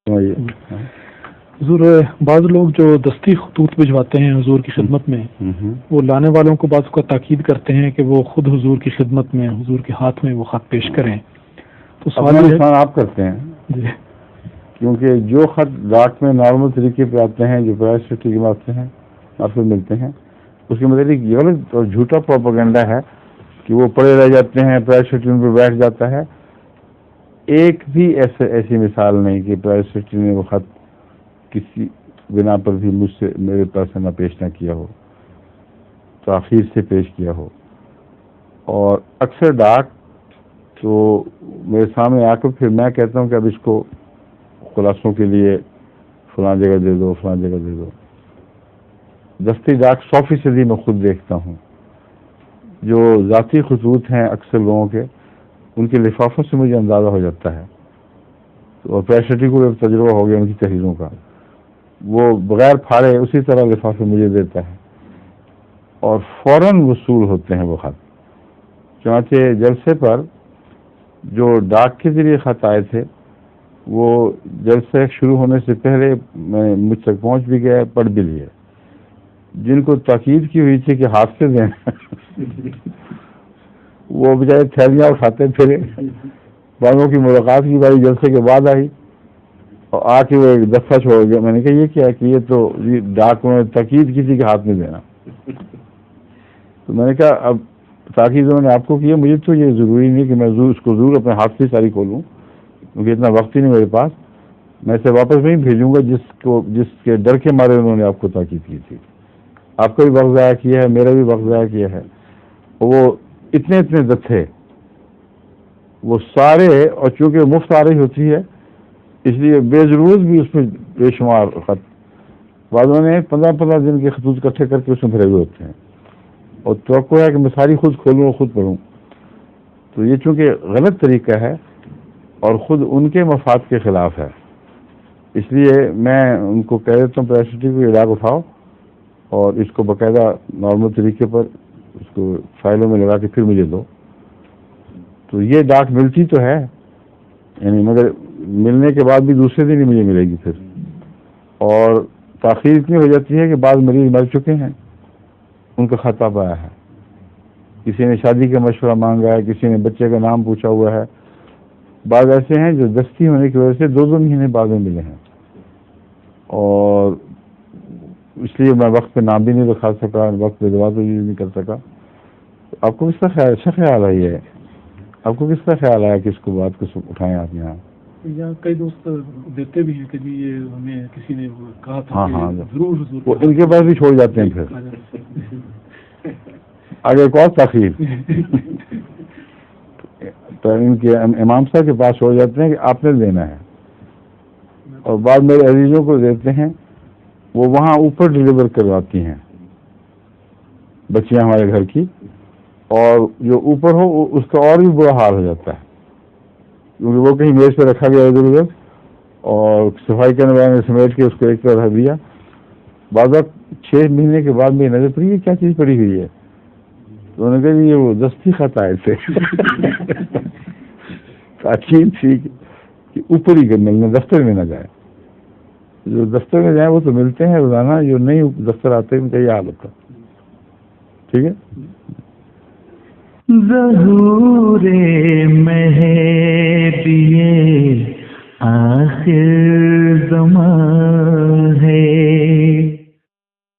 حضور بعض لوگ جو دستی خطوط بھجواتے ہیں حضور کی خدمت میں، وہ لانے والوں کو بعض کا تاکید کرتے ہیں کہ وہ خود حضور کی خدمت میں حضور کے ہاتھ میں وہ خط پیش کریں. تو سوال آپ کرتے ہیں جی، کیونکہ جو خط ڈاک میں نارمل طریقے پہ آتے ہیں، جو پرائز سٹی کے آتے ہیں، آپ سے ملتے ہیں، اس کے متعلق یہ غلط اور جھوٹا پروپیگنڈا ہے کہ وہ پڑے رہ جاتے ہیں، پرائز سٹی ان پہ بیٹھ جاتا ہے. ایک بھی ایسی مثال نہیں کہ پرائز سٹی نے وہ خط کسی بنا پر بھی مجھ سے میرے پاس نہ پیش نہ کیا ہو، تاخیر سے پیش کیا ہو. اور اکثر ڈاک تو میرے سامنے آ کر پھر میں کہتا ہوں کہ اب اس کو خلاصوں کے لیے فلاں جگہ دے دو، فلاں جگہ دے دو. دستی ڈاک 100% میں خود دیکھتا ہوں. جو ذاتی خطوط ہیں اکثر لوگوں کے، ان کے لفافوں سے مجھے اندازہ ہو جاتا ہے. اور پریسٹی کو ایک تجربہ ہو گیا ان کی تحریروں کا، وہ بغیر پھاڑے اسی طرح لفافے مجھے دیتا ہے اور فوراً وصول ہوتے ہیں وہ خط. چنانچہ جلسے پر جو ڈاک کے ذریعے خط آئے تھے وہ جلسے شروع ہونے سے پہلے مجھ تک پہنچ بھی گئے، پڑھ بھی لیے. جن کو تاکید کی ہوئی تھی کہ ہاتھ سے دیں وہ بجائے تھیلیاں اٹھاتے پھرے. بعضوں کی ملاقات کی باری جلسے کے بعد آئی اور آ کے وہ ایک دفعہ چھوڑ گیا. میں نے کہا یہ کیا کہ یہ تو ڈاک میں تاکید کی تھی کہ ہاتھ میں دینا. تو میں نے کہا اب تاکید انہوں نے آپ کو کیا، مجھے تو یہ ضروری نہیں کہ میں اس کو ضرور اپنے ہاتھ سے ساری کھولوں، کیونکہ اتنا وقت ہی نہیں میرے پاس. میں اسے واپس نہیں بھیجوں گا جس کے ڈر کے مارے انہوں نے آپ کو تاکید کی تھی. آپ کا بھی وقت ضائع کیا ہے، میرا بھی وقت ضائع کیا ہے. وہ اتنے تھے وہ سارے، اور چونکہ مفت آ رہی ہوتی ہے اس لیے بے ضرورت بھی اس میں بے شمار خط، بعضوں نے 15 دن کے خطوط اکٹھے کر کے اس میں بھرے ہوئے ہوتے ہیں اور توقع ہے کہ میں ساری خود کھولوں اور خود پڑھوں. تو یہ چونکہ غلط طریقہ ہے اور خود ان کے مفاد کے خلاف ہے، اس لیے میں ان کو کہہ دیتا ہوں پریسٹی کو یہ ڈاک اٹھاؤ اور اس کو باقاعدہ نارمل طریقے پر اس کو فائلوں میں لگا کے پھر مجھے دو. تو یہ ڈاک ملتی تو ہے، یعنی مگر ملنے کے بعد بھی دوسرے دن ہی مجھے ملے گی پھر. اور تاخیر اتنی ہو جاتی ہے کہ بعض مریض مر چکے ہیں، ان کا خط اب آیا ہے. کسی نے شادی کا مشورہ مانگا ہے، کسی نے بچے کا نام پوچھا ہوا ہے. بعض ایسے ہیں جو دستی ہونے کی وجہ سے 2 مہینے بعد میں ملے ہیں، اور اس لیے میں وقت پہ نام بھی نہیں دکھا سکا، وقت پہ دعا تو یوز نہیں کر سکا. آپ کو کس کا خیال ہے یہ؟ آپ کو کس کا خیال آیا کہ اس کو بات کو اٹھائیں آپ یہاں؟ یا کئی دوست دیتے بھی ہیں کہ جی یہ ہمیں کسی نے کہا تھا. ہاں ضرور وہ ان کے پاس بھی چھوڑ جاتے ہیں پھر آگے ایک اور تاخیر تو ان کے امام صاحب کے پاس چھوڑ جاتے ہیں کہ آپ نے دینا ہے. اور بعد میرے عزیزوں کو دیتے ہیں، وہ وہاں اوپر ڈلیور کرواتی ہیں بچیاں ہمارے گھر کی، اور جو اوپر ہو اس کا اور بھی برا حال ہو جاتا ہے کیونکہ وہ کہیں میز پہ رکھا گیا ادھر ادھر اور صفائی کرنے والے نے سمیٹ کے اس کو ایک طرف رکھ دیا. بعض وقت 6 مہینے کے بعد میری نظر پڑی یہ کیا چیز پڑی ہوئی ہے. تو انہوں نے کہا یہ وہ دستی خط آئے تھے. تاکید تھی کہ اوپر ہی ملنا، دفتر میں نہ جائے. جو دفتر میں جائیں وہ تو ملتے ہیں روزانہ، جو نہیں دفتر آتے ہیں ان کا یہ حال ہوتا. ٹھیک ہے. ظہور مہدی آخر زمان